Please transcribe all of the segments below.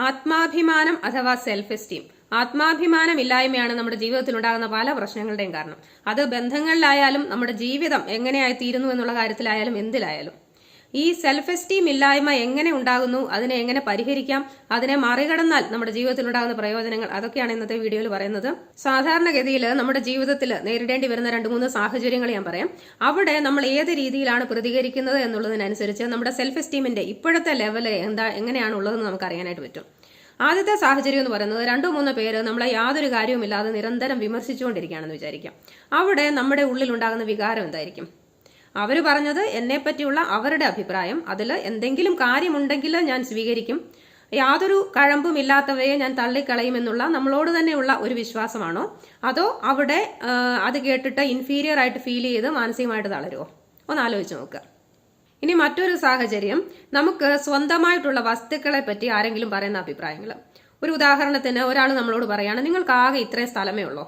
ആത്മാഭിമാനം അഥവാ self esteem. ആത്മാഭിമാനം ഇല്ലായ്മയാണ് നമ്മുടെ ജീവിതത്തിൽ ഉണ്ടാകുന്ന പല പ്രശ്നങ്ങളുടെയും കാരണം. അത് ബന്ധങ്ങളിലായാലും നമ്മുടെ ജീവിതം എങ്ങനെയായി തീരുന്നു എന്നുള്ള കാര്യത്തിലായാലും എന്തിലായാലും. ഈ സെൽഫ് എസ്റ്റീം ഇല്ലായ്മ എങ്ങനെ ഉണ്ടാകുന്നു, അതിനെ എങ്ങനെ പരിഹരിക്കാം, അതിനെ മറികടന്നാൽ നമ്മുടെ ജീവിതത്തിൽ ഉണ്ടാകുന്ന പ്രയോജനങ്ങൾ, അതൊക്കെയാണ് ഇന്നത്തെ വീഡിയോയിൽ പറയുന്നത്. സാധാരണഗതിയിൽ നമ്മുടെ ജീവിതത്തിൽ നേരിടേണ്ടി വരുന്ന 2-3 സാഹചര്യങ്ങൾ ഞാൻ പറയാം. അവിടെ നമ്മൾ ഏത് രീതിയിലാണ് പ്രതികരിക്കുന്നത് എന്നുള്ളതിനനുസരിച്ച് നമ്മുടെ സെൽഫ് എസ്റ്റീമിന്റെ ഇപ്പോഴത്തെ ലെവൽ എങ്ങനെയാണ് ഉള്ളതെന്ന് നമുക്ക് അറിയാനായിട്ട് പറ്റും. ആദ്യത്തെ സാഹചര്യം എന്ന് പറയുന്നത് 2-3 പേര് നമ്മളെ യാതൊരു കാര്യവുമില്ലാതെ നിരന്തരം വിമർശിച്ചുകൊണ്ടിരിക്കുകയാണെന്ന് വിചാരിക്കാം. അവിടെ നമ്മുടെ ഉള്ളിൽ ഉണ്ടാകുന്ന വികാരം എന്തായിരിക്കും? അവർ പറഞ്ഞത് എന്നെ പറ്റിയുള്ള അവരുടെ അഭിപ്രായം, അതിൽ എന്തെങ്കിലും കാര്യമുണ്ടെങ്കിൽ ഞാൻ സ്വീകരിക്കും, യാതൊരു കഴമ്പും ഇല്ലാത്തവയെ ഞാൻ തള്ളിക്കളയുമെന്നുള്ള നമ്മളോട് തന്നെയുള്ള ഒരു വിശ്വാസമാണോ, അതോ അവിടെ അത് കേട്ടിട്ട് ഇൻഫീരിയർ ആയിട്ട് ഫീൽ ചെയ്ത് മാനസികമായിട്ട് തളരുമോ? ഒന്ന് ആലോചിച്ച് നോക്കുക. ഇനി മറ്റൊരു സാഹചര്യം, നമുക്ക് സ്വന്തമായിട്ടുള്ള വസ്തുക്കളെ പറ്റി ആരെങ്കിലും പറയുന്ന അഭിപ്രായങ്ങൾ. ഒരു ഉദാഹരണത്തിന് ഒരാൾ നമ്മളോട് പറയാണ്, നിങ്ങൾക്ക് ആകെ ഇത്രയും സ്ഥലമേ ഉള്ളൂ,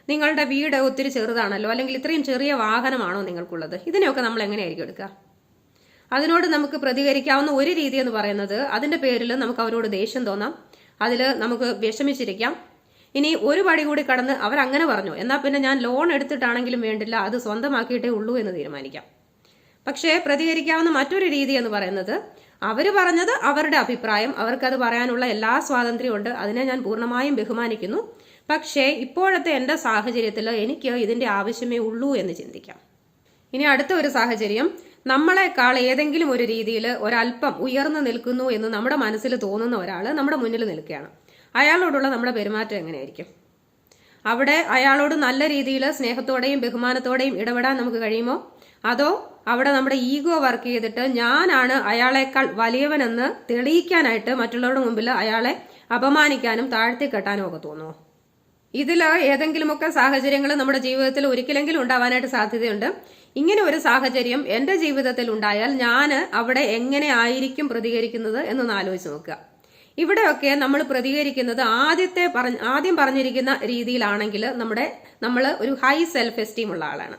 നിങ്ങളുടെ വീട് ഒത്തിരി ചെറുതാണല്ലോ, അല്ലെങ്കിൽ ഇത്രയും ചെറിയ വാഹനമാണോ നിങ്ങൾക്കുള്ളത്, ഇതിനെയൊക്കെ നമ്മൾ എങ്ങനെയായിരിക്കും എടുക്കുക? അതിനോട് നമുക്ക് പ്രതികരിക്കാവുന്ന ഒരു രീതി എന്ന് പറയുന്നത്, അതിന്റെ പേരിൽ നമുക്ക് അവരോട് ദേഷ്യം തോന്നാം, അതിൽ നമുക്ക് വിഷമിച്ചിരിക്കാം. ഇനി ഒരു പടി കൂടി കടന്ന് അവരങ്ങനെ പറഞ്ഞു, എന്നാൽ പിന്നെ ഞാൻ ലോൺ എടുത്തിട്ടാണെങ്കിലും വേണ്ടില്ല, അത് സ്വന്തമാക്കിയിട്ടേ ഉള്ളൂ എന്ന് തീരുമാനിക്കാം. പക്ഷേ പ്രതികരിക്കാവുന്ന മറ്റൊരു രീതി എന്ന് പറയുന്നത്, അവർ പറഞ്ഞത് അവരുടെ അഭിപ്രായം, അവർക്കത് പറയാനുള്ള എല്ലാ സ്വാതന്ത്ര്യമുണ്ട്, അതിനെ ഞാൻ പൂർണ്ണമായും ബഹുമാനിക്കുന്നു, പക്ഷേ ഇപ്പോഴത്തെ എൻ്റെ സാഹചര്യത്തിൽ എനിക്ക് ഇതിൻ്റെ ആവശ്യമേ ഉള്ളൂ എന്ന് ചിന്തിക്കാം. ഇനി അടുത്ത ഒരു സാഹചര്യം, നമ്മളെക്കാൾ ഏതെങ്കിലും ഒരു രീതിയിൽ ഒരല്പം ഉയർന്നു നിൽക്കുന്നു എന്ന് നമ്മുടെ മനസ്സിൽ തോന്നുന്ന ഒരാൾ നമ്മുടെ മുന്നിൽ നിൽക്കുകയാണ്. അയാളോടുള്ള നമ്മുടെ പെരുമാറ്റം എങ്ങനെയായിരിക്കും? അവിടെ അയാളോട് നല്ല രീതിയിൽ സ്നേഹത്തോടെയും ബഹുമാനത്തോടെയും ഇടപെടാൻ നമുക്ക് കഴിയുമോ? അതോ അവിടെ നമ്മുടെ ഈഗോ വർക്ക് ചെയ്തിട്ട് ഞാനാണ് അയാളെക്കാൾ വലിയവനെന്ന് തെളിയിക്കാനായിട്ട് മറ്റുള്ളവരുടെ മുമ്പിൽ അയാളെ അപമാനിക്കാനും താഴ്ത്തിക്കെട്ടാനും ഒക്കെ തോന്നുമോ? ഇതിൽ ഏതെങ്കിലുമൊക്കെ സാഹചര്യങ്ങൾ നമ്മുടെ ജീവിതത്തിൽ ഒരിക്കലെങ്കിലും ഉണ്ടാവാനായിട്ട് സാധ്യതയുണ്ട്. ഇങ്ങനെ ഒരു സാഹചര്യം എൻ്റെ ജീവിതത്തിൽ ഉണ്ടായാൽ ഞാൻ അവിടെ എങ്ങനെ ആയിരിക്കും പ്രതികരിക്കുന്നത് എന്നൊന്ന് ആലോചിച്ച് നോക്കുക. ഇവിടെയൊക്കെ നമ്മൾ പ്രതികരിക്കുന്നത് ആദ്യം പറഞ്ഞിരിക്കുന്ന രീതിയിലാണെങ്കിൽ നമ്മൾ ഒരു ഹൈ സെൽഫ് എസ്റ്റീം ഉള്ള ആളാണ്.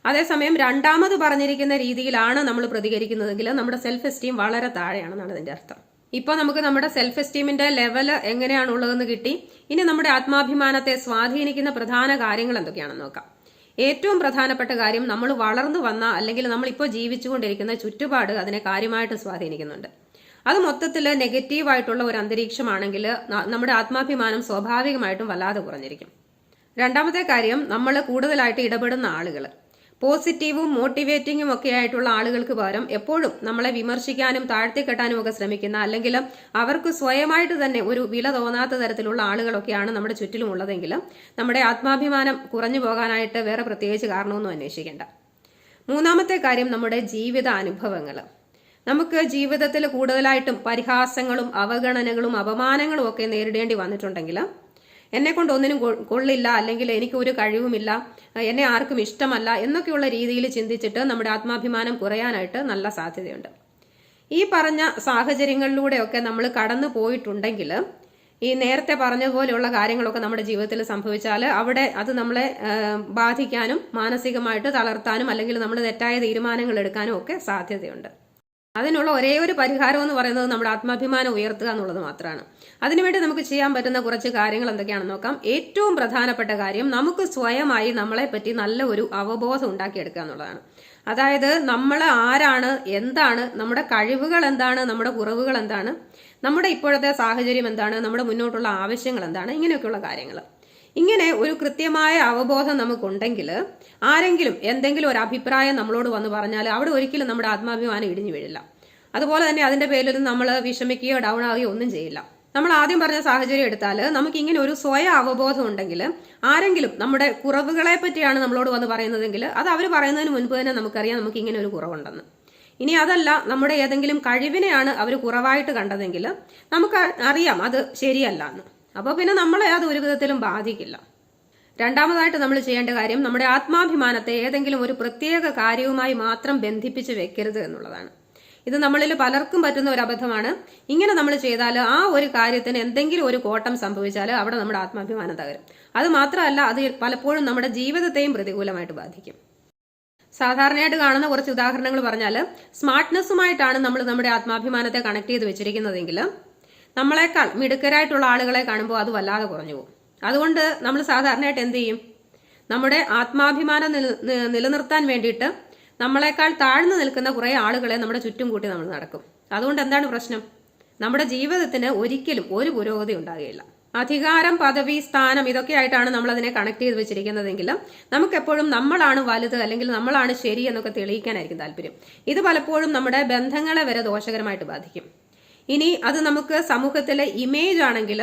അതേസമയം രണ്ടാമത് പറഞ്ഞിരിക്കുന്ന രീതിയിലാണ് നമ്മൾ പ്രതികരിക്കുന്നതെങ്കിൽ നമ്മുടെ സെൽഫ് എസ്റ്റീം വളരെ താഴെയാണെന്നാണ് അതിന്റെ അർത്ഥം. ഇപ്പോൾ നമുക്ക് നമ്മുടെ സെൽഫ് എസ്റ്റീമിന്റെ ലെവൽ എങ്ങനെയാണുള്ളതെന്ന് കിട്ടി. ഇനി നമ്മുടെ ആത്മാഭിമാനത്തെ സ്വാധീനിക്കുന്ന പ്രധാന കാര്യങ്ങൾ എന്തൊക്കെയാണെന്ന് നോക്കാം. ഏറ്റവും പ്രധാനപ്പെട്ട കാര്യം, നമ്മൾ വളർന്നു വന്ന അല്ലെങ്കിൽ നമ്മളിപ്പോൾ ജീവിച്ചുകൊണ്ടിരിക്കുന്ന ചുറ്റുപാട് അതിനെ കാര്യമായിട്ട് സ്വാധീനിക്കുന്നുണ്ട്. അത് മൊത്തത്തിൽ നെഗറ്റീവായിട്ടുള്ള ഒരു അന്തരീക്ഷമാണെങ്കിൽ നമ്മുടെ ആത്മാഭിമാനം സ്വാഭാവികമായിട്ടും വല്ലാതെ കുറഞ്ഞിരിക്കും. രണ്ടാമത്തെ കാര്യം, നമ്മൾ കൂടുതലായിട്ട് ഇടപെടുന്ന ആളുകൾ, പോസിറ്റീവും മോട്ടിവേറ്റിംഗും ഒക്കെ ആയിട്ടുള്ള ആളുകൾക്ക് പകരം എപ്പോഴും നമ്മളെ വിമർശിക്കാനും താഴ്ത്തിക്കെട്ടാനും ഒക്കെ ശ്രമിക്കുന്ന, അല്ലെങ്കിൽ അവർക്ക് സ്വയമായിട്ട് തന്നെ ഒരു വില തോന്നാത്ത തരത്തിലുള്ള ആളുകളൊക്കെയാണ് നമ്മുടെ ചുറ്റിലും ഉള്ളതെങ്കിൽ നമ്മുടെ ആത്മാഭിമാനം കുറഞ്ഞു പോകാനായിട്ട് വേറെ പ്രത്യേകിച്ച് കാരണമൊന്നും അന്വേഷിക്കേണ്ട. മൂന്നാമത്തെ കാര്യം, നമ്മുടെ ജീവിത അനുഭവങ്ങൾ. നമുക്ക് ജീവിതത്തിൽ കൂടുതലായിട്ടും പരിഹാസങ്ങളും അവഗണനകളും അപമാനങ്ങളും ഒക്കെ നേരിടേണ്ടി വന്നിട്ടുണ്ടെങ്കിൽ, എന്നെ കൊണ്ട് ഒന്നിനും കൊള്ളില്ല, അല്ലെങ്കിൽ എനിക്ക് ഒരു കഴിവുമില്ല, എന്നെ ആർക്കും ഇഷ്ടമല്ല എന്നൊക്കെയുള്ള രീതിയിൽ ചിന്തിച്ചിട്ട് നമ്മുടെ ആത്മാഭിമാനം കുറയാനായിട്ട് നല്ല സാധ്യതയുണ്ട്. ഈ പറഞ്ഞ സാഹചര്യങ്ങളിലൂടെയൊക്കെ നമ്മൾ കടന്നു പോയിട്ടുണ്ടെങ്കിൽ, ഈ നേരത്തെ പറഞ്ഞതുപോലെയുള്ള കാര്യങ്ങളൊക്കെ നമ്മുടെ ജീവിതത്തിൽ സംഭവിച്ചാൽ അവിടെ അത് നമ്മളെ ബാധിക്കാനും മാനസികമായിട്ട് തളർത്താനും അല്ലെങ്കിൽ നമ്മൾ തെറ്റായ തീരുമാനങ്ങൾ എടുക്കാനും ഒക്കെ സാധ്യതയുണ്ട്. അതിനുള്ള ഒരേ ഒരു പരിഹാരം എന്ന് പറയുന്നത് നമ്മുടെ ആത്മാഭിമാനം ഉയർത്തുക എന്നുള്ളത് മാത്രമാണ്. അതിനുവേണ്ടി നമുക്ക് ചെയ്യാൻ പറ്റുന്ന കുറച്ച് കാര്യങ്ങൾ എന്തൊക്കെയാണെന്ന് നോക്കാം. ഏറ്റവും പ്രധാനപ്പെട്ട കാര്യം, നമുക്ക് സ്വയമായി നമ്മളെ പറ്റി നല്ല ഒരു അവബോധം ഉണ്ടാക്കിയെടുക്കുക എന്നുള്ളതാണ്. അതായത് നമ്മൾ ആരാണ്, എന്താണ്, നമ്മുടെ കഴിവുകൾ എന്താണ്, നമ്മുടെ കുറവുകൾ എന്താണ്, നമ്മുടെ ഇപ്പോഴത്തെ സാഹചര്യം എന്താണ്, നമ്മുടെ മുന്നോട്ടുള്ള ആവശ്യങ്ങൾ എന്താണ്, ഇങ്ങനെയൊക്കെയുള്ള കാര്യങ്ങൾ. ഇങ്ങനെ ഒരു കൃത്യമായ അവബോധം നമുക്കുണ്ടെങ്കിൽ ആരെങ്കിലും എന്തെങ്കിലും ഒരു അഭിപ്രായം നമ്മളോട് വന്ന് പറഞ്ഞാൽ അവിടെ ഒരിക്കലും നമ്മുടെ ആത്മാഭിമാനം ഇടിഞ്ഞു വീഴില്ല. അതുപോലെ തന്നെ അതിന്റെ പേരിൽ നമ്മൾ വിഷമിക്കുകയോ ഡൗൺ ആവുകയോ ഒന്നും ചെയ്യില്ല. നമ്മൾ ആദ്യം പറഞ്ഞ സാഹചര്യം എടുത്താൽ നമുക്ക് ഇങ്ങനെ ഒരു സ്വയം അവബോധം ഉണ്ടെങ്കിൽ ആരെങ്കിലും നമ്മുടെ കുറവുകളെ പറ്റിയാണ് നമ്മളോട് വന്ന് പറയുന്നതെങ്കിൽ അത് അവർ പറയുന്നതിന് മുൻപ് തന്നെ നമുക്കറിയാം നമുക്ക് ഇങ്ങനെ ഒരു കുറവുണ്ടെന്ന്. ഇനി അതല്ല, നമ്മുടെ ഏതെങ്കിലും കഴിവിനെയാണ് അവർ കുറവായിട്ട് കണ്ടതെങ്കിൽ നമുക്ക് അറിയാം അത് ശരിയല്ല എന്ന്. അപ്പോൾ പിന്നെ നമ്മളെ അത് ഒരു വിധത്തിലും ബാധിക്കില്ല. രണ്ടാമതായിട്ട് നമ്മൾ ചെയ്യേണ്ട കാര്യം, നമ്മുടെ ആത്മാഭിമാനത്തെ ഏതെങ്കിലും ഒരു പ്രത്യേക കാര്യവുമായി മാത്രം ബന്ധിപ്പിച്ച് വെക്കരുത് എന്നുള്ളതാണ്. ഇത് നമ്മളിൽ പലർക്കും പറ്റുന്ന ഒരു അബദ്ധമാണ്. ഇങ്ങനെ നമ്മൾ ചെയ്താൽ ആ ഒരു കാര്യത്തിന് എന്തെങ്കിലും ഒരു കോട്ടം സംഭവിച്ചാൽ അവിടെ നമ്മുടെ ആത്മാഭിമാനം തകരും. അത് മാത്രമല്ല, അത് പലപ്പോഴും നമ്മുടെ ജീവിതത്തെയും പ്രതികൂലമായിട്ട് ബാധിക്കും. സാധാരണയായിട്ട് കാണുന്ന കുറച്ച് ഉദാഹരണങ്ങൾ പറഞ്ഞാൽ, സ്മാർട്ട്നെസ്സുമായിട്ടാണ് നമ്മൾ നമ്മുടെ ആത്മാഭിമാനത്തെ കണക്ട് ചെയ്ത് വെച്ചിരിക്കുന്നതെങ്കിൽ നമ്മളെക്കാൾ മിടുക്കരായിട്ടുള്ള ആളുകളെ കാണുമ്പോൾ അത് വല്ലാതെ കുറഞ്ഞു പോകും. അതുകൊണ്ട് നമ്മൾ സാധാരണയായിട്ട് എന്ത് ചെയ്യും? നമ്മുടെ ആത്മാഭിമാനം നിലനിർത്താൻ വേണ്ടിയിട്ട് നമ്മളെക്കാൾ താഴ്ന്നു നിൽക്കുന്ന കുറെ ആളുകളെ നമ്മുടെ ചുറ്റും കൂട്ടി നമ്മൾ നടക്കും. അതുകൊണ്ട് എന്താണ് പ്രശ്നം? നമ്മുടെ ജീവിതത്തിന് ഒരിക്കലും ഒരു പുരോഗതി ഉണ്ടാകുകയില്ല. അധികാരം, പദവി, സ്ഥാനം ഇതൊക്കെ ആയിട്ടാണ് നമ്മൾ അതിനെ കണക്ട് ചെയ്ത് വെച്ചിരിക്കുന്നതെങ്കിലും നമുക്കെപ്പോഴും നമ്മളാണ് വലുത് അല്ലെങ്കിൽ നമ്മളാണ് ശരി എന്നൊക്കെ തെളിയിക്കാനായിരിക്കും താല്പര്യം. ഇത് പലപ്പോഴും നമ്മുടെ ബന്ധങ്ങളെ വരെ ദോഷകരമായിട്ട് ബാധിക്കും. ഇനി അത് നമുക്ക് സമൂഹത്തിലെ ഇമേജ് ആണെങ്കിൽ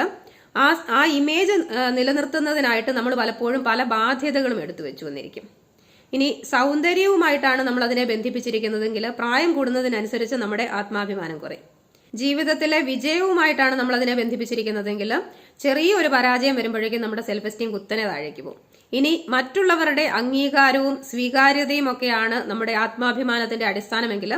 ആ ഇമേജ് നിലനിർത്തുന്നതിനായിട്ട് നമ്മൾ പലപ്പോഴും പല ബാധ്യതകളും എടുത്തു വെച്ചു വന്നിരിക്കും. ഇനി സൗന്ദര്യവുമായിട്ടാണ് നമ്മൾ അതിനെ ബന്ധിപ്പിച്ചിരിക്കുന്നതെങ്കിൽ പ്രായം കൂടുന്നതിനനുസരിച്ച് നമ്മുടെ ആത്മാഭിമാനം കുറയും. ജീവിതത്തിലെ വിജയവുമായിട്ടാണ് നമ്മൾ അതിനെ ബന്ധിപ്പിച്ചിരിക്കുന്നതെങ്കിൽ ചെറിയൊരു പരാജയം വരുമ്പോഴേക്കും നമ്മുടെ സെൽഫ് എസ്റ്റീം കുത്തനെ താഴേക്ക് പോകും. ഇനി മറ്റുള്ളവരുടെ അംഗീകാരവും സ്വീകാര്യതയും ഒക്കെയാണ് നമ്മുടെ ആത്മാഭിമാനത്തിന്റെ അടിസ്ഥാനമെങ്കിൽ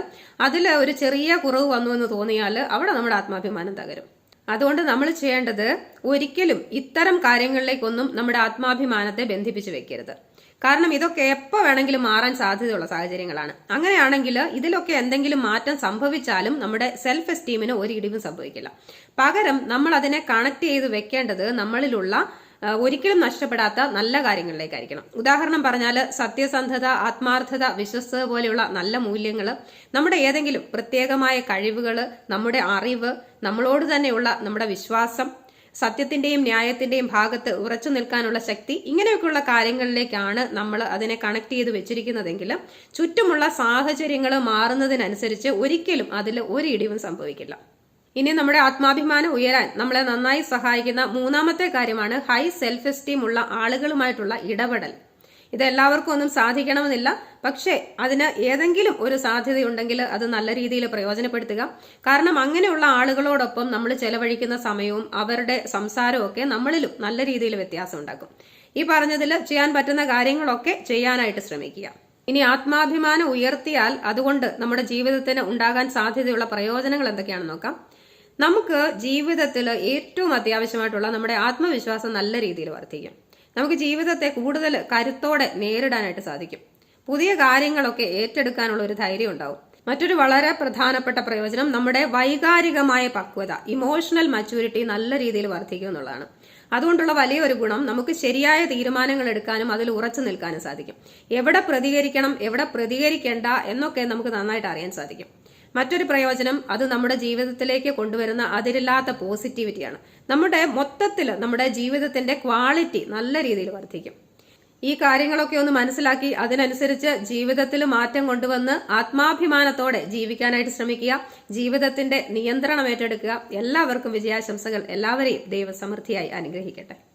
അതിൽ ഒരു ചെറിയ കുറവ് വന്നു എന്ന് തോന്നിയാൽ അവിടെ നമ്മുടെ ആത്മാഭിമാനം തകരും. അതുകൊണ്ട് നമ്മൾ ചെയ്യേണ്ടത് ഒരിക്കലും ഇത്തരം കാര്യങ്ങളിലേക്കൊന്നും നമ്മുടെ ആത്മാഭിമാനത്തെ ബന്ധിപ്പിച്ച് വെക്കരുത്. കാരണം ഇതൊക്കെ എപ്പോൾ വേണമെങ്കിലും മാറാൻ സാധ്യതയുള്ള സാഹചര്യങ്ങളാണ്. അങ്ങനെയാണെങ്കിൽ ഇതിലൊക്കെ എന്തെങ്കിലും മാറ്റം സംഭവിച്ചാലും നമ്മുടെ സെൽഫ് എസ്റ്റീമിന് ഒരു ഇടിവും സംഭവിക്കില്ല. പകരം നമ്മൾ അതിനെ കണക്ട് ചെയ്ത് വെക്കേണ്ടത് നമ്മളിലുള്ള ഒരിക്കലും നഷ്ടപ്പെടാത്ത നല്ല കാര്യങ്ങളിലേക്കായിരിക്കണം. ഉദാഹരണം പറഞ്ഞാൽ സത്യസന്ധത, ആത്മാർത്ഥത, വിശ്വസ്തത പോലെയുള്ള നല്ല മൂല്യങ്ങൾ, നമ്മുടെ ഏതെങ്കിലും പ്രത്യേകമായ കഴിവുകൾ, നമ്മുടെ അറിവ്, നമ്മളോട് തന്നെയുള്ള നമ്മുടെ വിശ്വാസം, സത്യത്തിന്റെയും ന്യായത്തിന്റെയും ഭാഗത്ത് ഉറച്ചു നിൽക്കാനുള്ള ശക്തി, ഇങ്ങനെയൊക്കെയുള്ള കാര്യങ്ങളിലേക്കാണ് നമ്മൾ അതിനെ കണക്ട് ചെയ്ത് വെച്ചിരിക്കുന്നതെങ്കിൽ ചുറ്റുമുള്ള സാഹചര്യങ്ങൾ മാറുന്നതിനനുസരിച്ച് ഒരിക്കലും അതിൽ ഒരു ഇടിവും സംഭവിക്കില്ല. ഇനി നമ്മുടെ ആത്മാഭിമാനം ഉയരാൻ നമ്മളെ നന്നായി സഹായിക്കുന്ന മൂന്നാമത്തെ കാര്യമാണ് ഹൈ സെൽഫ് എസ്റ്റീം ഉള്ള ആളുകളുമായിട്ടുള്ള ഇടപെടൽ. ഇത് എല്ലാവർക്കും ഒന്നും സാധിക്കണമെന്നില്ല. പക്ഷേ അതിന് ഏതെങ്കിലും ഒരു സാധ്യതയുണ്ടെങ്കിൽ അത് നല്ല രീതിയിൽ പ്രയോജനപ്പെടുത്തുക. കാരണം അങ്ങനെയുള്ള ആളുകളോടൊപ്പം നമ്മൾ ചെലവഴിക്കുന്ന സമയവും അവരുടെ സംസാരവും ഒക്കെ നമ്മളിലും നല്ല രീതിയിൽ വ്യത്യാസം ഉണ്ടാക്കും. ഈ പറഞ്ഞതിൽ ചെയ്യാൻ പറ്റുന്ന കാര്യങ്ങളൊക്കെ ചെയ്യാനായിട്ട് ശ്രമിക്കുക. ഇനി ആത്മാഭിമാനം ഉയർത്തിയാൽ അതുകൊണ്ട് നമ്മുടെ ജീവിതത്തിന് ഉണ്ടാകാൻ സാധ്യതയുള്ള പ്രയോജനങ്ങൾ എന്തൊക്കെയാണെന്ന് നോക്കാം. നമുക്ക് ജീവിതത്തിൽ ഏറ്റവും അത്യാവശ്യമായിട്ടുള്ള നമ്മുടെ ആത്മവിശ്വാസം നല്ല രീതിയിൽ വർദ്ധിക്കും. നമുക്ക് ജീവിതത്തെ കൂടുതൽ കരുത്തോടെ നേരിടാനായിട്ട് സാധിക്കും. പുതിയ കാര്യങ്ങളൊക്കെ ഏറ്റെടുക്കാനുള്ള ഒരു ധൈര്യം ഉണ്ടാവും. മറ്റൊരു വളരെ പ്രധാനപ്പെട്ട പ്രയോജനം നമ്മുടെ വൈകാരികമായ പക്വത, ഇമോഷണൽ മച്യൂരിറ്റി നല്ല രീതിയിൽ വർദ്ധിക്കും എന്നുള്ളതാണ്. അതുകൊണ്ടുള്ള വലിയൊരു ഗുണം നമുക്ക് ശരിയായ തീരുമാനങ്ങൾ എടുക്കാനും അതിൽ ഉറച്ചു നിൽക്കാനും സാധിക്കും. എവിടെ പ്രതികരിക്കണം, എവിടെ പ്രതികരിക്കേണ്ട എന്നൊക്കെ നമുക്ക് നന്നായിട്ട് അറിയാൻ സാധിക്കും. മറ്റൊരു പ്രയോജനം അത് നമ്മുടെ ജീവിതത്തിലേക്ക് കൊണ്ടുവരുന്ന അതിരില്ലാത്ത പോസിറ്റിവിറ്റിയാണ്. നമ്മുടെ മൊത്തത്തിൽ നമ്മുടെ ജീവിതത്തിന്റെ ക്വാളിറ്റി നല്ല രീതിയിൽ വർദ്ധിക്കും. ഈ കാര്യങ്ങളൊക്കെ ഒന്ന് മനസ്സിലാക്കി അതിനനുസരിച്ച് ജീവിതത്തിൽ മാറ്റം കൊണ്ടുവന്ന് ആത്മാഭിമാനത്തോടെ ജീവിക്കാനായിട്ട് ശ്രമിക്കുക. ജീവിതത്തിന്റെ നിയന്ത്രണം ഏറ്റെടുക്കുക. എല്ലാവർക്കും വിജയാശംസകൾ. എല്ലാവരെയും ദൈവം സമൃദ്ധിയായി അനുഗ്രഹിക്കട്ടെ.